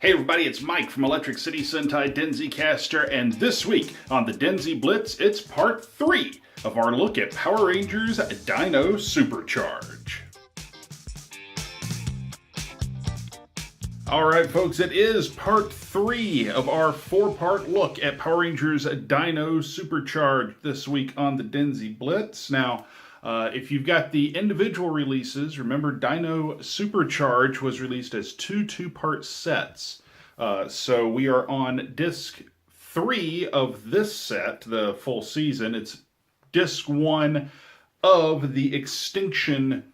Hey everybody, it's Mike from Electric City Sentai DenziCaster, and this week on the DenziBlitz, it's part 3 of our look at Power Rangers Dino Supercharge. Alright folks, it is part 3 of our 4-part look at Power Rangers Dino Supercharge this week on the DenziBlitz. Now, if you've got the individual releases, remember Dino Supercharge was released as two-part sets. So we are on disc 3 of this set, the full season. It's disc 1 of the Extinction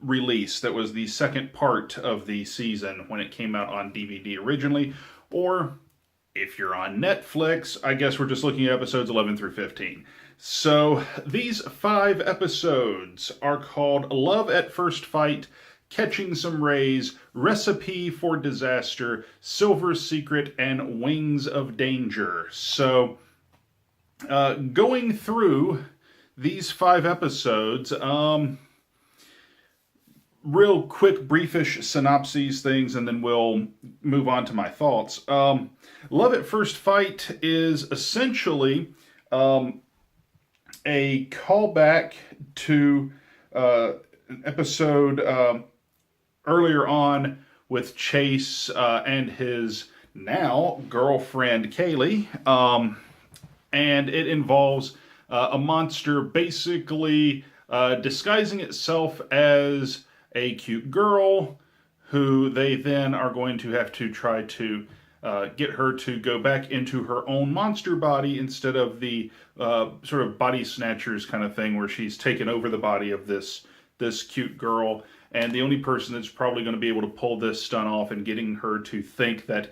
release that was the second part of the season when it came out on DVD originally. Or if you're on Netflix, I guess we're just looking at episodes 11 through 15. So these 5 episodes are called Love at First Fight, Catching Some Rays, Recipe for Disaster, Silver Secret, and Wings of Danger. So going through these 5 episodes, real quick, briefish synopses things, and then we'll move on to my thoughts. Love at First Fight is essentially a callback to an episode earlier on with Chase and his now girlfriend Kaylee, and it involves a monster basically disguising itself as a cute girl who they then are going to have to try to get her to go back into her own monster body instead of the sort of body snatchers kind of thing where she's taken over the body of this cute girl. And the only person that's probably going to be able to pull this stunt off and getting her to think that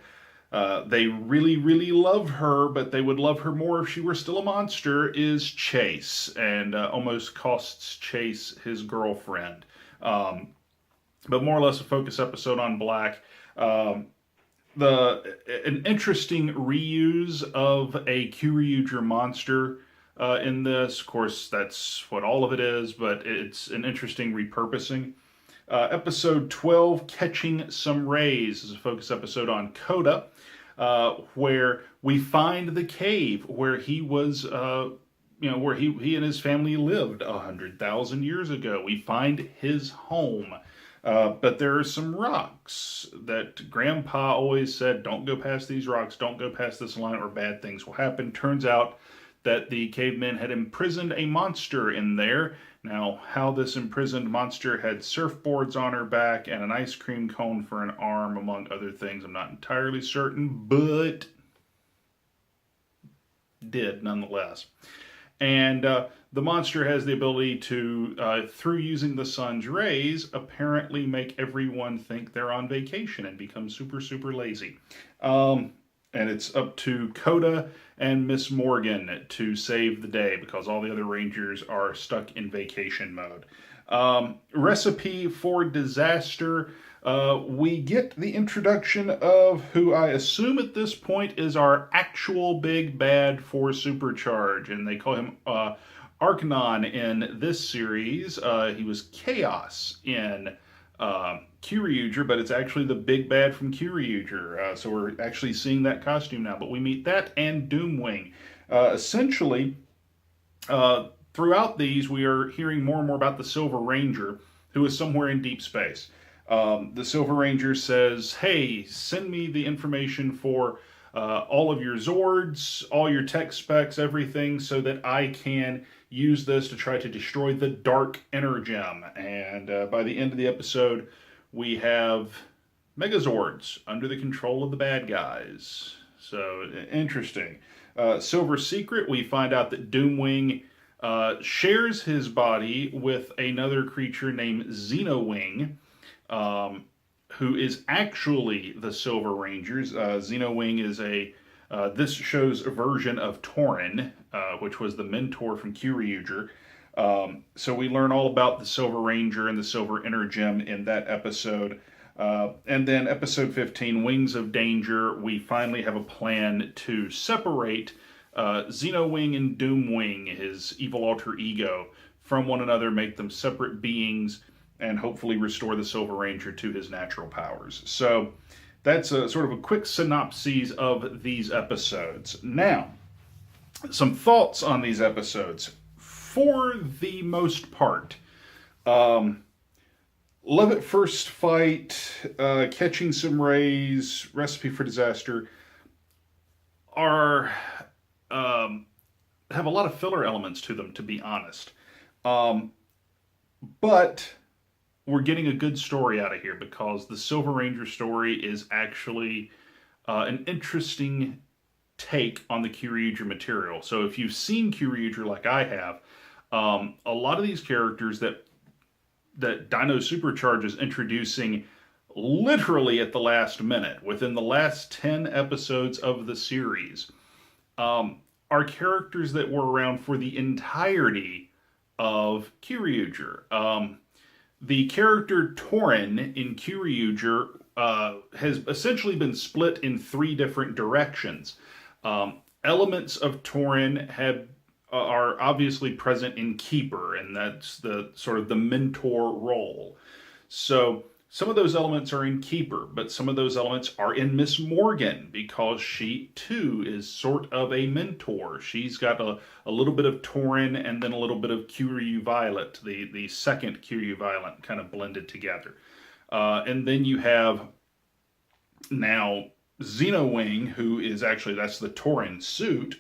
they really, really love her, but they would love her more if she were still a monster, is Chase, and almost costs Chase his girlfriend. But more or less a focus episode on Black. An interesting reuse of a Kyryuger monster in this. Of course, that's what all of it is, but it's an interesting repurposing. Episode 12, Catching Some Rays, is a focus episode on Coda, where we find the cave where he was, where he and his family lived 100,000 years ago. We find his home. But there are some rocks that Grandpa always said, don't go past these rocks, don't go past this line or bad things will happen. Turns out that the cavemen had imprisoned a monster in there. Now, how this imprisoned monster had surfboards on her back and an ice cream cone for an arm, among other things, I'm not entirely certain, but did nonetheless. And the monster has the ability to, through using the sun's rays, apparently make everyone think they're on vacation and become super, super lazy. And it's up to Coda and Miss Morgan to save the day because all the other Rangers are stuck in vacation mode. Recipe for Disaster. We get the introduction of who I assume at this point is our actual big bad for Supercharge, and they call him Archnon in this series. He was Chaos in Kyryuger, but it's actually the big bad from Kyryuger. So we're actually seeing that costume now, but we meet that and Doomwing. Essentially, throughout these, we are hearing more and more about the Silver Ranger, who is somewhere in deep space. The Silver Ranger says, hey, send me the information for all of your Zords, all your tech specs, everything, so that I can use this to try to destroy the Dark Energem. And by the end of the episode, we have Megazords under the control of the bad guys. So, interesting. Silver Secret, we find out that Doomwing shares his body with another creature named Xenowing, who is actually the Silver Rangers. Xenowing is this show's version of Tauren, which was the mentor from Kyryuger. So we learn all about the Silver Ranger and the Silver Energem in that episode. And then episode 15, Wings of Danger, we finally have a plan to separate Xenowing and Doomwing, his evil alter ego, from one another, make them separate beings, and hopefully restore the Silver Ranger to his natural powers. So that's a sort of a quick synopsis of these episodes. Now, some thoughts on these episodes. For the most part, Love at First Fight, Catching Some Rays, Recipe for Disaster are have a lot of filler elements to them, to be honest. But we're getting a good story out of here because the Silver Ranger story is actually an interesting take on the Kyryuger material. So if you've seen Kyryuger like I have, a lot of these characters that Dino Supercharge is introducing literally at the last minute, within the last 10 episodes of the series, are characters that were around for the entirety of Kyryuger. The character Torin in Kyryuger has essentially been split in 3 different directions. Elements of Torin are obviously present in Keeper, and that's the sort of the mentor role. So some of those elements are in Keeper, but some of those elements are in Miss Morgan because she too is sort of a mentor. She's got a little bit of Torin and then a little bit of Kiryu Violet, the second Kiryu Violet kind of blended together. And then you have now Xenowing, who is actually, that's the Torin suit.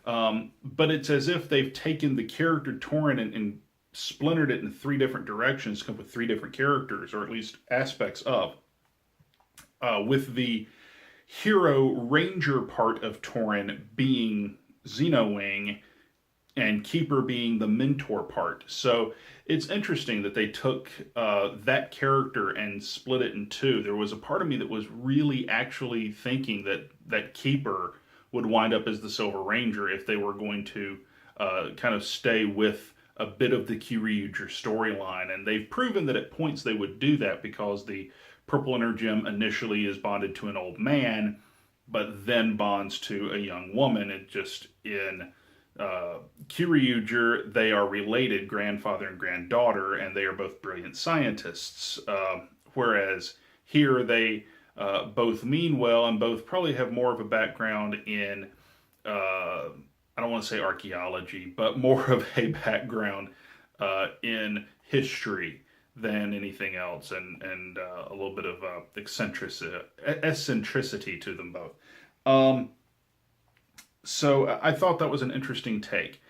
But it's as if they've taken the character Torin and splintered it in 3 different directions, come up with 3 different characters, or at least aspects of. With the hero ranger part of Torin being Xenowing, and Keeper being the mentor part. So it's interesting that they took that character and split it in 2. There was a part of me that was really actually thinking that Keeper would wind up as the Silver Ranger if they were going to kind of stay with a bit of the Kyryuger storyline. And they've proven that at points they would do that because the Purple Energem initially is bonded to an old man, but then bonds to a young woman. It just, in Kyryuger, they are related, grandfather and granddaughter, and they are both brilliant scientists. Whereas here they both mean well and both probably have more of a background in, I don't want to say archaeology, but more of a background in history than anything else, and a little bit of eccentricity to them both. So I thought that was an interesting take.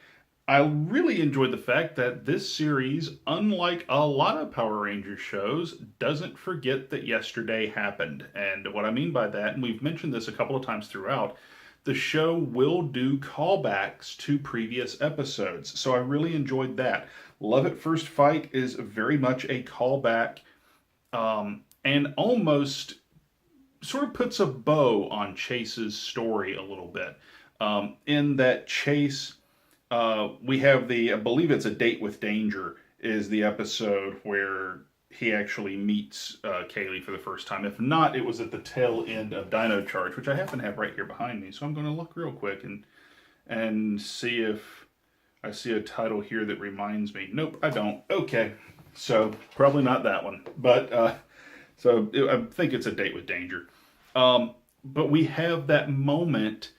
I really enjoyed the fact that this series, unlike a lot of Power Rangers shows, doesn't forget that yesterday happened. And what I mean by that, and we've mentioned this a couple of times throughout, the show will do callbacks to previous episodes. So I really enjoyed that. Love at First Fight is very much a callback, and almost sort of puts a bow on Chase's story a little bit. In that Chase, we have I believe it's A Date with Danger, is the episode where he actually meets Kaylee for the first time. If not, it was at the tail end of Dino Charge, which I happen to have right here behind me. So I'm going to look real quick and see if I see a title here that reminds me. Nope, I don't. Okay, so probably not that one. But so I think it's A Date with Danger. But we have that moment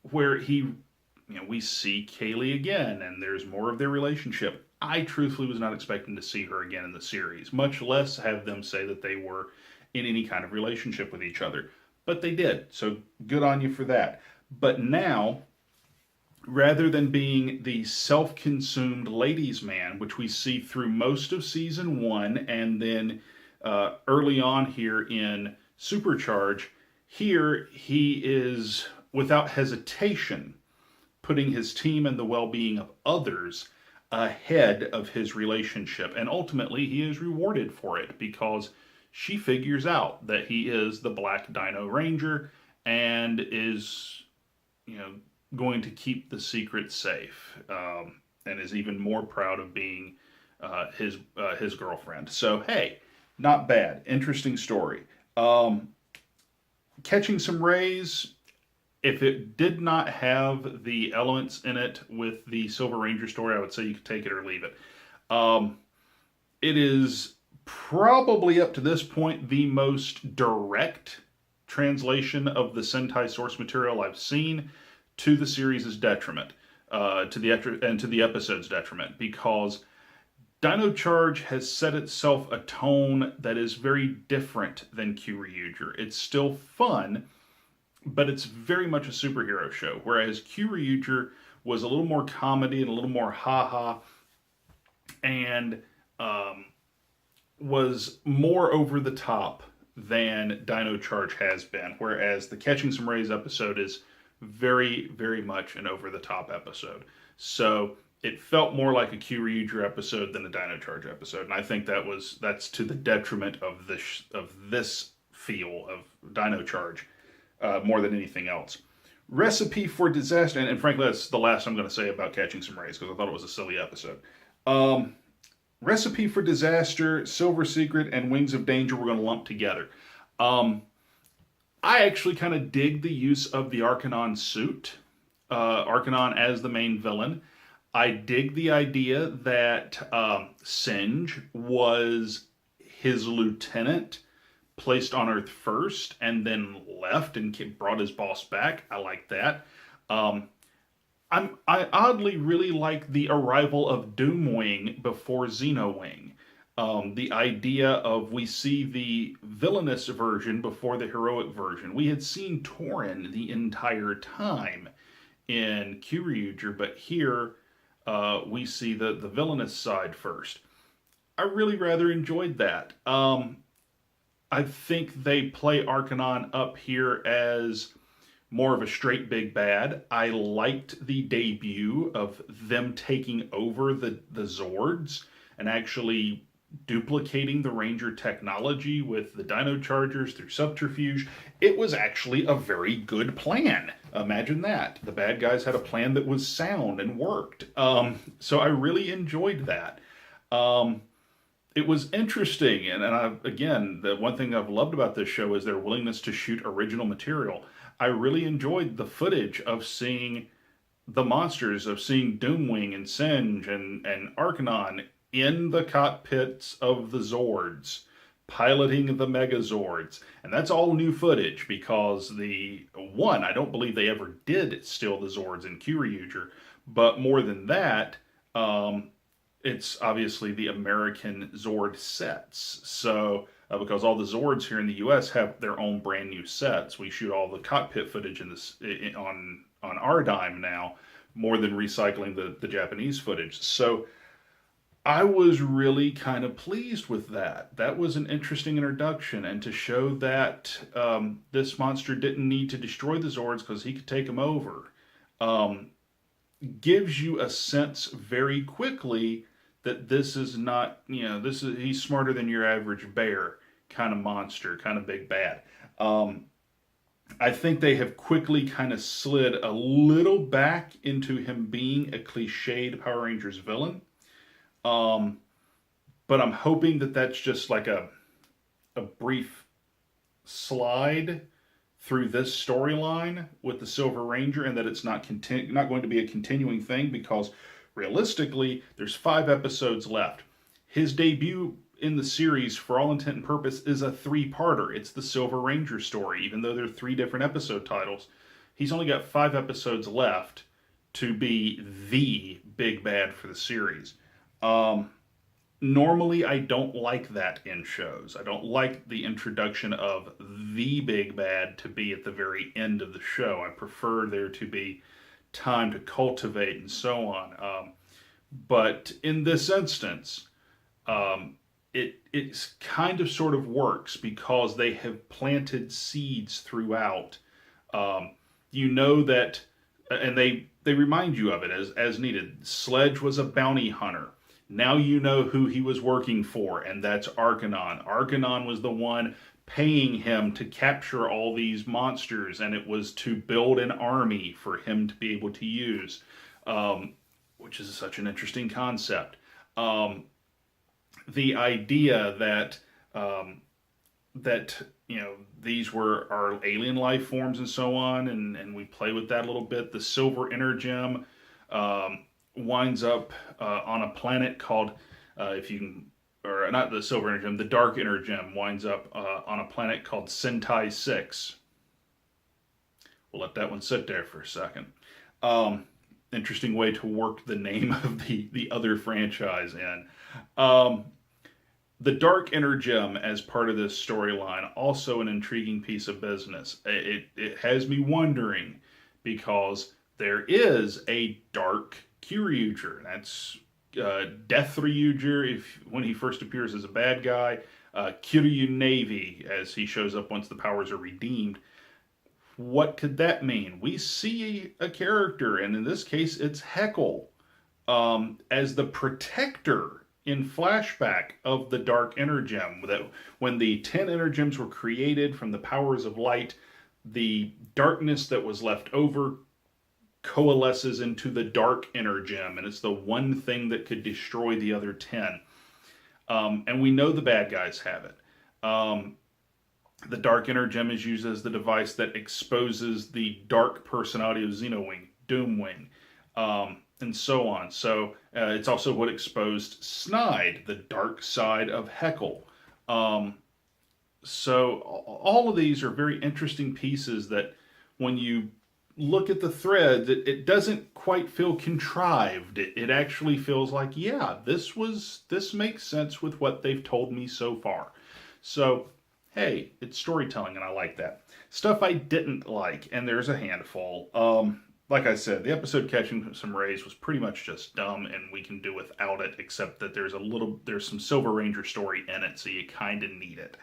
where we see Kaylee again, and there's more of their relationship. I truthfully was not expecting to see her again in the series, much less have them say that they were in any kind of relationship with each other. But they did, so good on you for that. But now, rather than being the self-consumed ladies' man, which we see through most of Season 1, and then early on here in Supercharge, here he is, without hesitation, putting his team and the well-being of others ahead of his relationship. And ultimately, he is rewarded for it because she figures out that he is the Black Dino Ranger and is, going to keep the secret safe, and is even more proud of being his girlfriend. So, hey, not bad. Interesting story. Catching Some Rays, if it did not have the elements in it with the Silver Ranger story, I would say you could take it or leave it. It is Probably up to this point the most direct translation of the Sentai source material I've seen, to the series' detriment, to the episode's detriment, because Dino Charge has set itself a tone that is very different than Kyryuger. It's still fun, but it's very much a superhero show, whereas Kyryuger was a little more comedy and a little more ha-ha, and was more over the top than Dino Charge has been, whereas the Catching Some Rays episode is very, very much an over the top episode. So it felt more like a Kyryuger episode than a Dino Charge episode, and I think that's to the detriment of this feel of Dino Charge more than anything else. Recipe for Disaster, and frankly, that's the last I'm going to say about Catching Some Rays because I thought it was a silly episode. Recipe for Disaster, Silver Secret, and Wings of Danger we're going to lump together. I actually kind of dig the use of the Arcanon suit, Arcanon as the main villain. I dig the idea that Singe was his lieutenant, placed on Earth first, and then left and brought his boss back. I like that. I oddly really like the arrival of Doomwing before Xenowing. The idea of we see the villainous version before the heroic version. We had seen Torin the entire time in Kyryuger, but here we see the villainous side first. I really rather enjoyed that. I think they play Arcanon up here as more of a straight big bad. I liked the debut of them taking over the Zords and actually duplicating the Ranger technology with the Dino Chargers through subterfuge. It was actually a very good plan. Imagine that. The bad guys had a plan that was sound and worked. So I really enjoyed that. It was interesting, and again, the one thing I've loved about this show is their willingness to shoot original material. I really enjoyed the footage of seeing the monsters, of seeing Doomwing and Singe and Arcanon in the cockpits of the Zords, piloting the Megazords. And that's all new footage because I don't believe they ever did steal the Zords in Kyryuger, but more than that, it's obviously the American Zord sets. So, because all the Zords here in the U.S. have their own brand new sets, we shoot all the cockpit footage on our dime now, more than recycling the Japanese footage. So, I was really kind of pleased with that. That was an interesting introduction, and to show that this monster didn't need to destroy the Zords because he could take them over, gives you a sense very quickly that this is not, he's smarter than your average bear kind of monster, kind of big bad. I think they have quickly kind of slid a little back into him being a cliched Power Rangers villain. But I'm hoping that that's just like a brief slide through this storyline with the Silver Ranger, and that it's not going to be a continuing thing, because realistically, there's 5 episodes left. His debut in the series, for all intent and purpose, is a 3-parter. It's the Silver Ranger story, even though there are 3 different episode titles. He's only got 5 episodes left to be the big bad for the series. Normally, I don't like that in shows. I don't like the introduction of the big bad to be at the very end of the show. I prefer there to be time to cultivate and so on. But in this instance, it's kind of sort of works because they have planted seeds throughout. You know that, and they remind you of it as needed. Sledge was a bounty hunter. Now you know who he was working for, and that's Arcanon. Arcanon was the one paying him to capture all these monsters, and it was to build an army for him to be able to use, which is such an interesting concept. The idea that these were our alien life forms and so on, and we play with that a little bit. The Silver Energem winds up on a planet called, if you can or not the silver inner gem, the dark inner gem winds up on a planet called Sentai 6. We'll let that one sit there for a second. Interesting way to work the name of the other franchise in. The Dark Inner Gem, as part of this storyline, also an intriguing piece of business. It has me wondering, because there is a Dark Kyryuger. That's Death Ryuger when he first appears as a bad guy. Kiryu Navy, as he shows up once the powers are redeemed. What could that mean? We see a character, and in this case, it's Heckle, as the protector in flashback of the Dark Inner Gem. That when the 10 Inner Gems were created from the powers of light, the darkness that was left over coalesces into the Dark Inner Gem, and it's the one thing that could destroy the other 10. And we know the bad guys have it. The Dark Inner Gem is used as the device that exposes the dark personality of Xenowing, Doomwing, and so on. So it's also what exposed Snide, the dark side of Heckle. So all of these are very interesting pieces that when you look at the thread, it doesn't quite feel contrived. It actually feels like, yeah, this makes sense with what they've told me so far. So hey, it's storytelling, and I like that. Stuff I didn't like, and there's a handful. Like I said, the episode Catching Some Rays was pretty much just dumb, and we can do without it, except that there's some Silver Ranger story in it, so you kind of need it.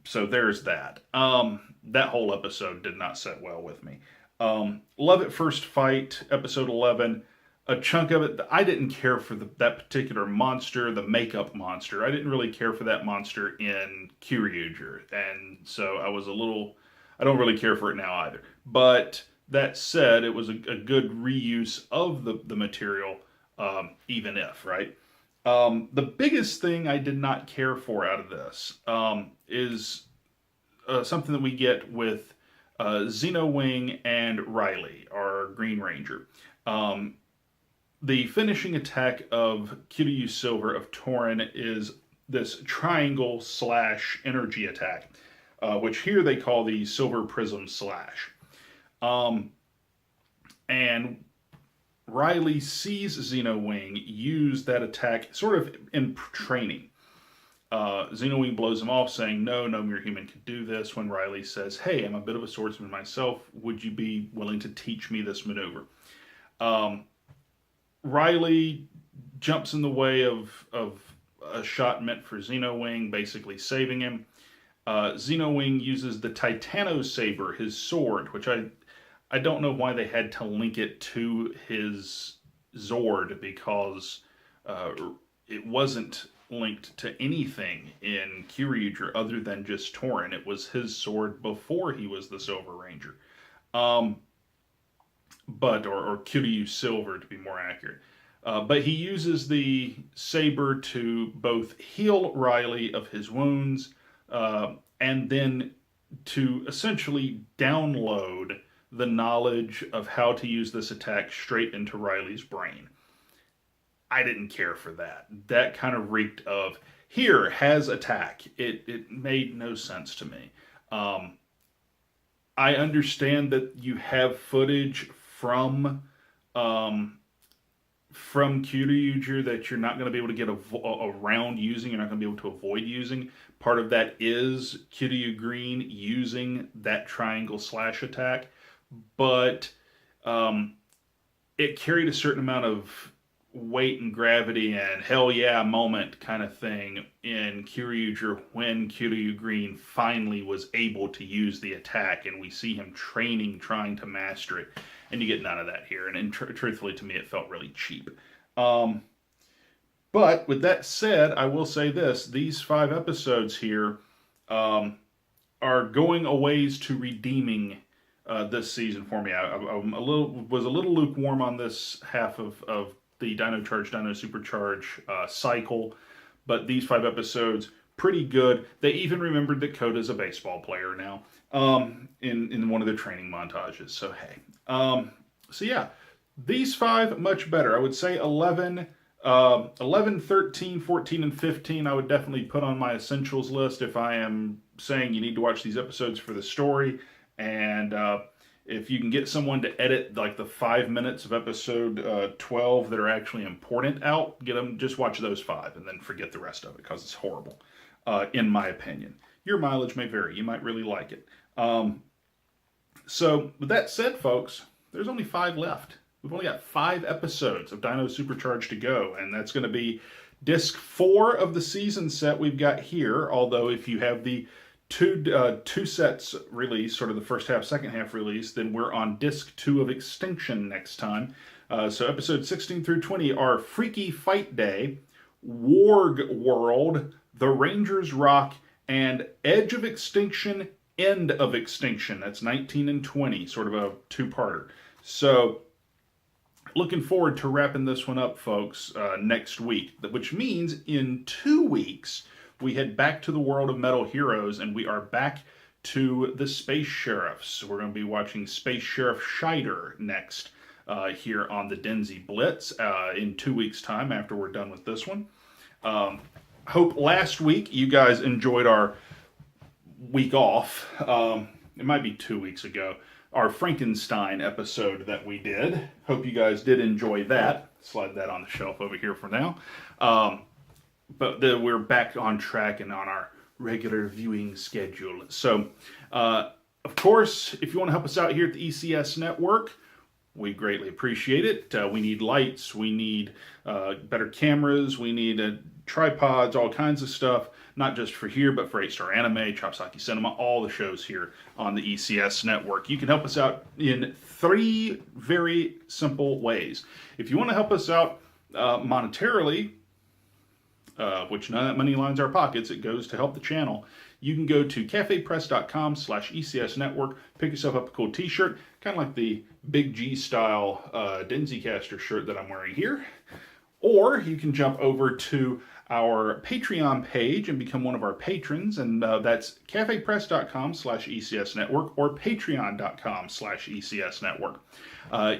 So there's that. That whole episode did not sit well with me. Love at First Fight, episode 11. A chunk of it, I didn't care for that particular monster, the makeup monster. I didn't really care for that monster in Kyryuger, and so I don't really care for it now either. But that said, it was a good reuse of the material, even if, right? The biggest thing I did not care for out of this is something that we get with Xenowing and Riley, our Green Ranger. The finishing attack of Kiryu Silver of Tauren is this triangle / energy attack, which here they call the Silver Prism Slash. And Riley sees Xenowing use that attack sort of in training. Xenowing blows him off, saying, no mere human could do this, when Riley says, hey, I'm a bit of a swordsman myself. Would you be willing to teach me this maneuver? Riley jumps in the way of a shot meant for Xenowing, basically saving him. Xenowing uses the Titano Saber, his sword, which I don't know why they had to link it to his Zord, because it wasn't linked to anything in Kyryuger other than just Tauren. It was his sword before he was the Silver Ranger. Or Kiryu Silver, to be more accurate. But he uses the saber to both heal Riley of his wounds, and then to essentially download the knowledge of how to use this attack straight into Riley's brain. I didn't care for that. That kind of reeked of, here, has attack. It made no sense to me. I understand that you have footage from Kyryuger that you're not going to be able to get around using, you're not going to be able to avoid using. Part of that is Kiryu Green using that triangle / attack, but it carried a certain amount of weight and gravity and hell yeah moment kind of thing in Kyryuger when Kiryu Green finally was able to use the attack, and we see him training, trying to master it. And you get none of that here. And truthfully, to me, it felt really cheap. But with that said, I will say this. These 5 episodes here are going a ways to redeeming this season for me. I was a little lukewarm on this half of the Dino Charge, Dino Supercharge cycle. But these 5 episodes, pretty good. They even remembered that Koda's a baseball player now in one of their training montages. So, hey. So yeah, these 5, much better. I would say 11 11, 13, 14, and 15 I would definitely put on my essentials list if I am saying you need to watch these episodes for the story. And if you can get someone to edit like the 5 minutes of episode 12 that are actually important out, get them, just watch those 5 and then forget the rest of it because it's horrible, in my opinion. Your mileage may vary. You might really like it. So with that said, folks, there's only 5 left. We've only got 5 episodes of Dino Supercharged to go, and that's going to be disc 4 of the season set we've got here. Although if you have the two sets released, sort of the first half, second half release, then we're on disc 2 of Extinction next time. So episode 16 through 20 are Freaky Fight Day, Warg World, The Rangers Rock, and Edge of Extinction, End of Extinction. That's 19 and 20, sort of a 2-parter. So looking forward to wrapping this one up, folks, next week, which means in 2 weeks, we head back to the world of Metal Heroes, and we are back to the Space Sheriffs. We're going to be watching Space Sheriff Scheider next here on the DenziBlitz in 2 weeks' time after we're done with this one. Hope last week you guys enjoyed our week off. It might be 2 weeks ago. Our Frankenstein episode that we did. Hope you guys did enjoy that. Slide that on the shelf over here for now. But we're back on track and on our regular viewing schedule. So, of course, if you want to help us out here at the ECS Network, we greatly appreciate it. We need lights, we need better cameras, we need tripods, all kinds of stuff, not just for here, but for 8-Star Anime, Chopsaki Cinema, all the shows here on the ECS Network. You can help us out in 3 very simple ways. If you want to help us out monetarily, which none of that money lines our pockets, it goes to help the channel, you can go to cafepress.com/ECS Network, pick yourself up a cool t-shirt, kind of like the Big G style DenziCaster shirt that I'm wearing here. Or you can jump over to our Patreon page and become one of our patrons, and that's cafepress.com/ECS Network or patreon.com/ECS Network.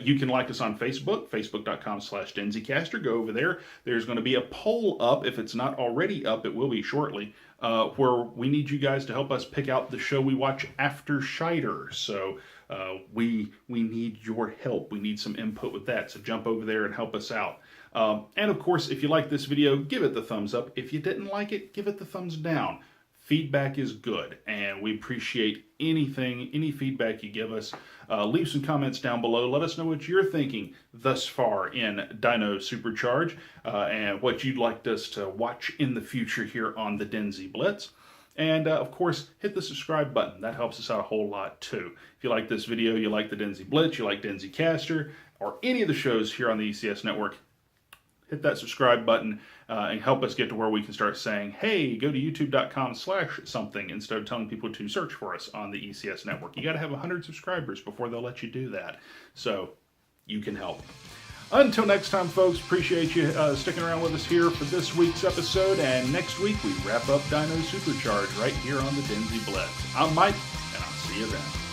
You can like us on Facebook, facebook.com/DenziCaster. Go over there. There's going to be a poll up. If it's not already up, it will be shortly, where we need you guys to help us pick out the show we watch after Scheider. So we need your help. We need some input with that. So jump over there and help us out. And of course, if you like this video, give it the thumbs up. If you didn't like it, give it the thumbs down. Feedback is good, and we appreciate any feedback you give us. Leave some comments down below. Let us know what you're thinking thus far in Dino Supercharge, and what you'd like us to watch in the future here on the DenziBlitz. And of course, hit the subscribe button. That helps us out a whole lot too. If you like this video, you like the DenziBlitz, you like DenziCaster, or any of the shows here on the ECS Network, hit that subscribe button and help us get to where we can start saying, hey, go to youtube.com/something instead of telling people to search for us on the ECS Network. You got to have 100 subscribers before they'll let you do that. So you can help. Until next time, folks, appreciate you sticking around with us here for this week's episode. And next week, we wrap up Dino Supercharge right here on the DenziBlitz. I'm Mike, and I'll see you then.